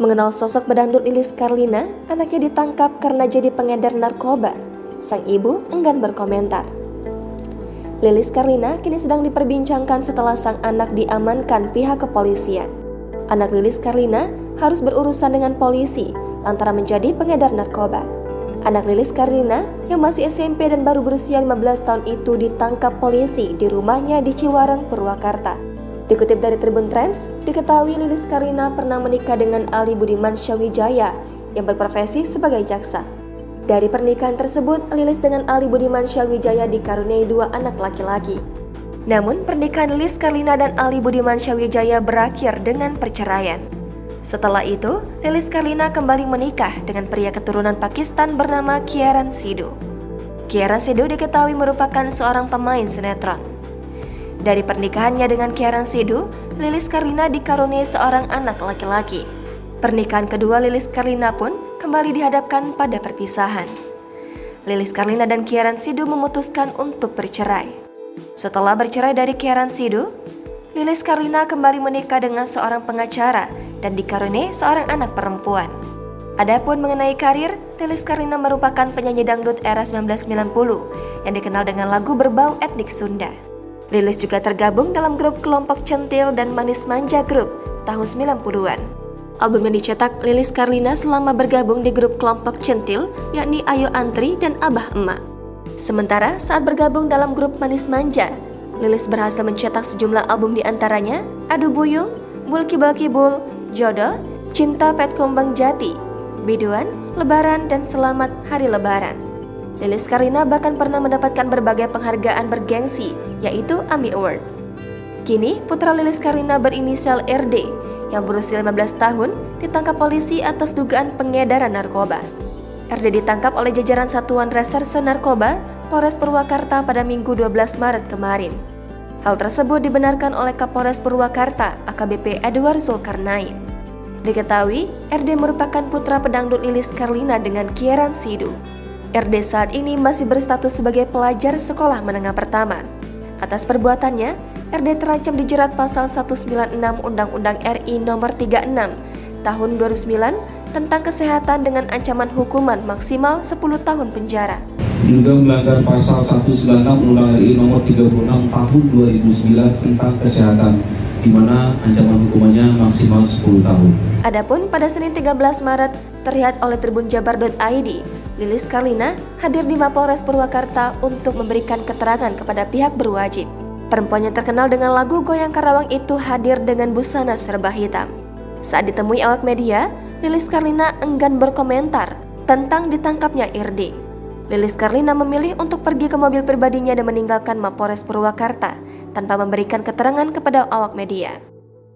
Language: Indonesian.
Mengenal sosok pedangdut Lilis Karlina, anaknya ditangkap karena jadi pengedar narkoba. Sang ibu enggan berkomentar. Lilis Karlina kini sedang diperbincangkan setelah sang anak diamankan pihak kepolisian. Anak Lilis Karlina harus berurusan dengan polisi lantaran menjadi pengedar narkoba. Anak Lilis Karlina yang masih SMP dan baru berusia 15 tahun itu ditangkap polisi di rumahnya di Ciwareng, Purwakarta. Dikutip dari Tribun Trends, diketahui Lilis Karlina pernah menikah dengan Ali Budiman Syawijaya yang berprofesi sebagai jaksa. Dari pernikahan tersebut, Lilis dengan Ali Budiman Syawijaya dikaruniai 2 anak laki-laki. Namun, pernikahan Lilis Karlina dan Ali Budiman Syawijaya berakhir dengan perceraian. Setelah itu, Lilis Karlina kembali menikah dengan pria keturunan Pakistan bernama Kieran Sidhu. Kieran Sidhu diketahui merupakan seorang pemain sinetron. Dari pernikahannya dengan Kieran Sidhu, Lilis Karlina dikaruniai seorang anak laki-laki. Pernikahan kedua Lilis Karlina pun kembali dihadapkan pada perpisahan. Lilis Karlina dan Kieran Sidhu memutuskan untuk bercerai. Setelah bercerai dari Kieran Sidhu, Lilis Karlina kembali menikah dengan seorang pengacara dan dikaruniai seorang anak perempuan. Adapun mengenai karir, Lilis Karlina merupakan penyanyi dangdut era 1990 yang dikenal dengan lagu berbau etnik Sunda. Lilis juga tergabung dalam grup kelompok Centil dan Manis Manja Group tahun 90-an. Album yang dicetak Lilis Karlina selama bergabung di grup kelompok Centil yakni Ayo Antri dan Abah Emak. Sementara saat bergabung dalam grup Manis Manja, Lilis berhasil mencetak sejumlah album diantaranya Adu Buyung, Bulki-Bal Kibul, Jodoh, Cinta Vet Kumbang Jati, Biduan, Lebaran, dan Selamat Hari Lebaran. Lilis Karlina bahkan pernah mendapatkan berbagai penghargaan bergengsi, yaitu AMI Award. Kini, putra Lilis Karlina berinisial RD yang berusia 15 tahun ditangkap polisi atas dugaan pengedaran narkoba. RD ditangkap oleh jajaran Satuan Reserse Narkoba Polres Purwakarta pada Minggu 12 Maret kemarin. Hal tersebut dibenarkan oleh Kapolres Purwakarta AKBP Edward Zulkarnain. Diketahui, RD merupakan putra pedangdut Lilis Karlina dengan Kieran Sidhu. RD saat ini masih berstatus sebagai pelajar sekolah menengah pertama. Atas perbuatannya, RD terancam dijerat pasal 196 Undang-Undang RI Nomor 36 Tahun 2009 tentang kesehatan dengan ancaman hukuman maksimal 10 tahun penjara. Juga melanggar pasal 196 Undang RI Nomor 36 Tahun 2009 tentang kesehatan, di mana ancaman hukumannya maksimal 10 tahun. Adapun pada Senin 13 Maret terlihat oleh tribunjabar.id, Lilis Karlina hadir di Mapolres Purwakarta untuk memberikan keterangan kepada pihak berwajib. Perempuan yang terkenal dengan lagu Goyang Karawang itu hadir dengan busana serba hitam. Saat ditemui awak media, Lilis Karlina enggan berkomentar tentang ditangkapnya RD. Lilis Karlina memilih untuk pergi ke mobil pribadinya dan meninggalkan Mapolres Purwakarta tanpa memberikan keterangan kepada awak media.